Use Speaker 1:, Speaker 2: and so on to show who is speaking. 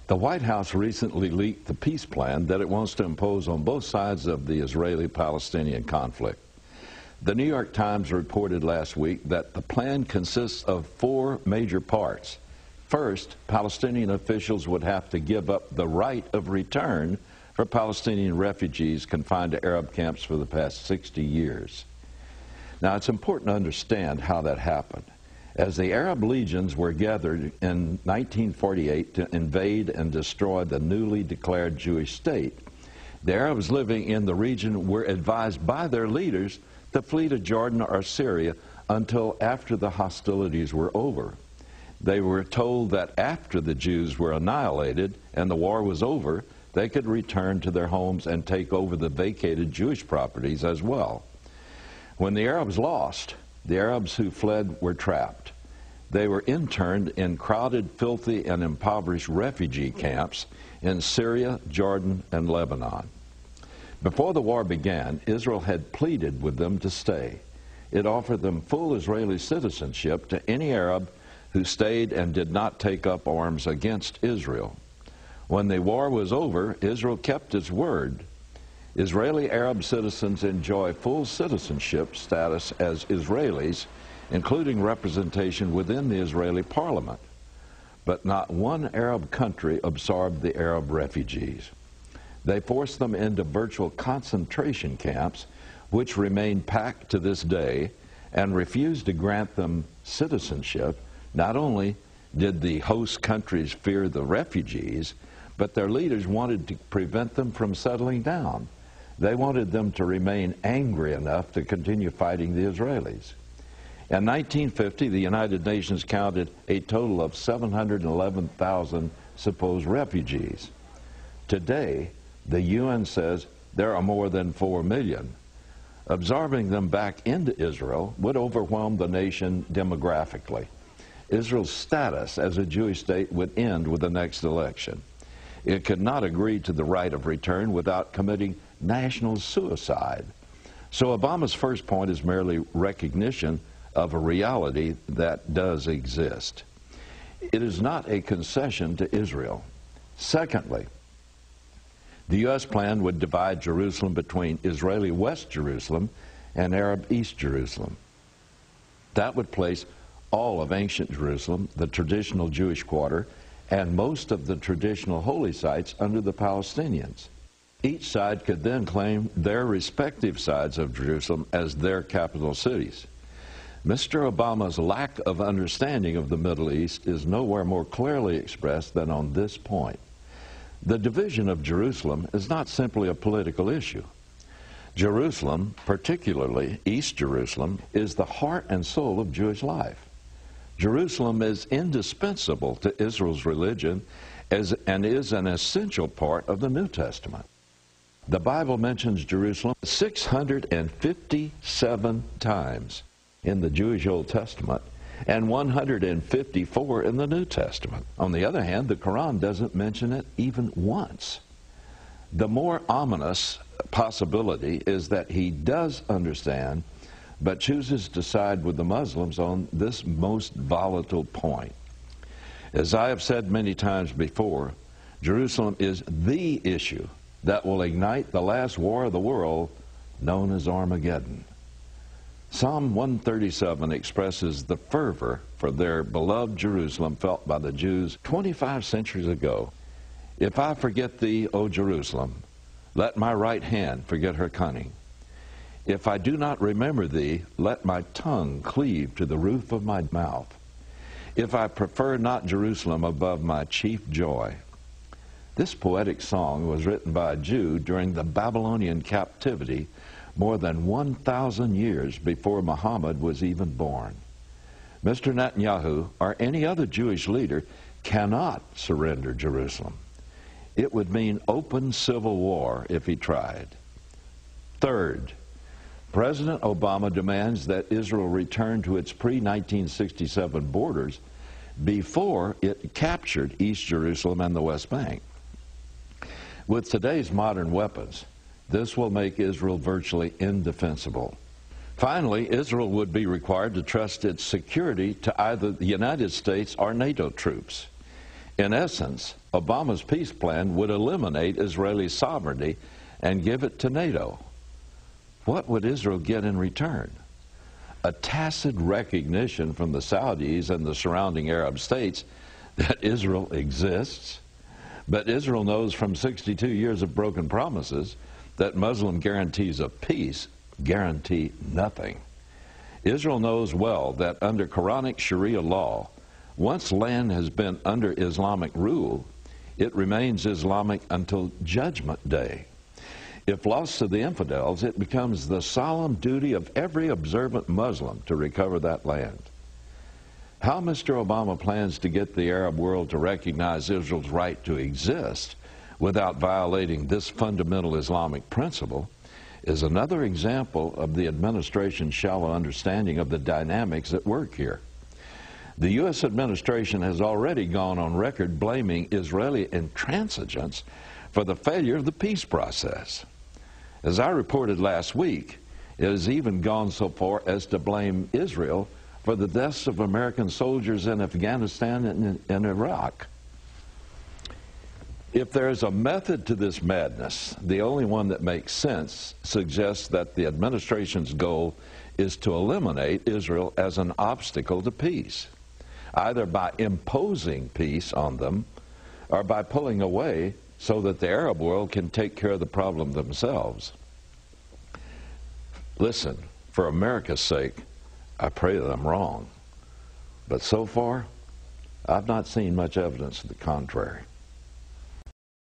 Speaker 1: The White House recently leaked the peace plan that it wants to impose on both sides of the Israeli-Palestinian conflict. The New York Times reported last week that the plan consists of 4 major parts. First, Palestinian officials would have to give up the right of return for Palestinian refugees confined to Arab camps for the past 60 years. Now, it's important to understand how that happened. As the Arab legions were gathered in 1948 to invade and destroy the newly declared Jewish state, the Arabs living in the region were advised by their leaders to flee to Jordan or Syria until after the hostilities were over. They were told that after the Jews were annihilated and the war was over, they could return to their homes and take over the vacated Jewish properties as well. When the Arabs lost, the Arabs who fled were trapped. They were interned in crowded, filthy, and impoverished refugee camps in Syria, Jordan, and Lebanon. Before the war began, Israel had pleaded with them to stay. It offered them full Israeli citizenship to any Arab who stayed and did not take up arms against Israel. When the war was over, Israel kept its word. Israeli Arab citizens enjoy full citizenship status as Israelis, including representation within the Israeli parliament. But not one Arab country absorbed the Arab refugees. They forced them into virtual concentration camps, which remain packed to this day, and refused to grant them citizenship. Not only did the host countries fear the refugees, but their leaders wanted to prevent them from settling down. They wanted them to remain angry enough to continue fighting the Israelis. In 1950, the United Nations counted a total of 711,000 supposed refugees. Today, the UN says there are more than 4 million. Absorbing them back into Israel would overwhelm the nation demographically. Israel's status as a Jewish state would end with the next election. It could not agree to the right of return without committing national suicide. So Obama's first point is merely recognition of a reality that does exist. It is not a concession to Israel. Secondly, the U.S. plan would divide Jerusalem between Israeli West Jerusalem and Arab East Jerusalem. That would place all of ancient Jerusalem, the traditional Jewish quarter, and most of the traditional holy sites under the Palestinians. Each side could then claim their respective sides of Jerusalem as their capital cities. Mr. Obama's lack of understanding of the Middle East is nowhere more clearly expressed than on this point. The division of Jerusalem is not simply a political issue. Jerusalem, particularly East Jerusalem, is the heart and soul of Jewish life. Jerusalem is indispensable to Israel's religion and is an essential part of the New Testament. The Bible mentions Jerusalem 657 times in the Jewish Old Testament and 154 in the New Testament. On the other hand, the Quran doesn't mention it even once. The more ominous possibility is that he does understand, but chooses to side with the Muslims on this most volatile point. As I have said many times before, Jerusalem is the issue that will ignite the last war of the world, known as Armageddon. Psalm 137 expresses the fervor for their beloved Jerusalem felt by the Jews 25 centuries ago. If I forget thee, O Jerusalem, let my right hand forget her cunning. If I do not remember thee, let my tongue cleave to the roof of my mouth. If I prefer not Jerusalem above my chief joy. This poetic song was written by a Jew during the Babylonian captivity more than 1,000 years before Muhammad was even born. Mr. Netanyahu, or any other Jewish leader, cannot surrender Jerusalem. It would mean open civil war if he tried. Third, President Obama demands that Israel return to its pre-1967 borders before it captured East Jerusalem and the West Bank. With today's modern weapons, this will make Israel virtually indefensible. Finally, Israel would be required to trust its security to either the United States or NATO troops. In essence, Obama's peace plan would eliminate Israeli sovereignty and give it to NATO. What would Israel get in return? A tacit recognition from the Saudis and the surrounding Arab states that Israel exists. But Israel knows from 62 years of broken promises that Muslim guarantees of peace guarantee nothing. Israel knows well that under Quranic Sharia law, once land has been under Islamic rule, it remains Islamic until Judgment Day. If lost to the infidels, it becomes the solemn duty of every observant Muslim to recover that land. How Mr. Obama plans to get the Arab world to recognize Israel's right to exist without violating this fundamental Islamic principle is another example of the administration's shallow understanding of the dynamics at work here. The U.S. administration has already gone on record blaming Israeli intransigence for the failure of the peace process. As I reported last week, it has even gone so far as to blame Israel for the deaths of American soldiers in Afghanistan and Iraq. If there is a method to this madness, the only one that makes sense suggests that the administration's goal is to eliminate Israel as an obstacle to peace, either by imposing peace on them or by pulling away so that the Arab world can take care of the problem themselves. Listen, for America's sake, I pray that I'm wrong. But so far, I've not seen much evidence to the contrary.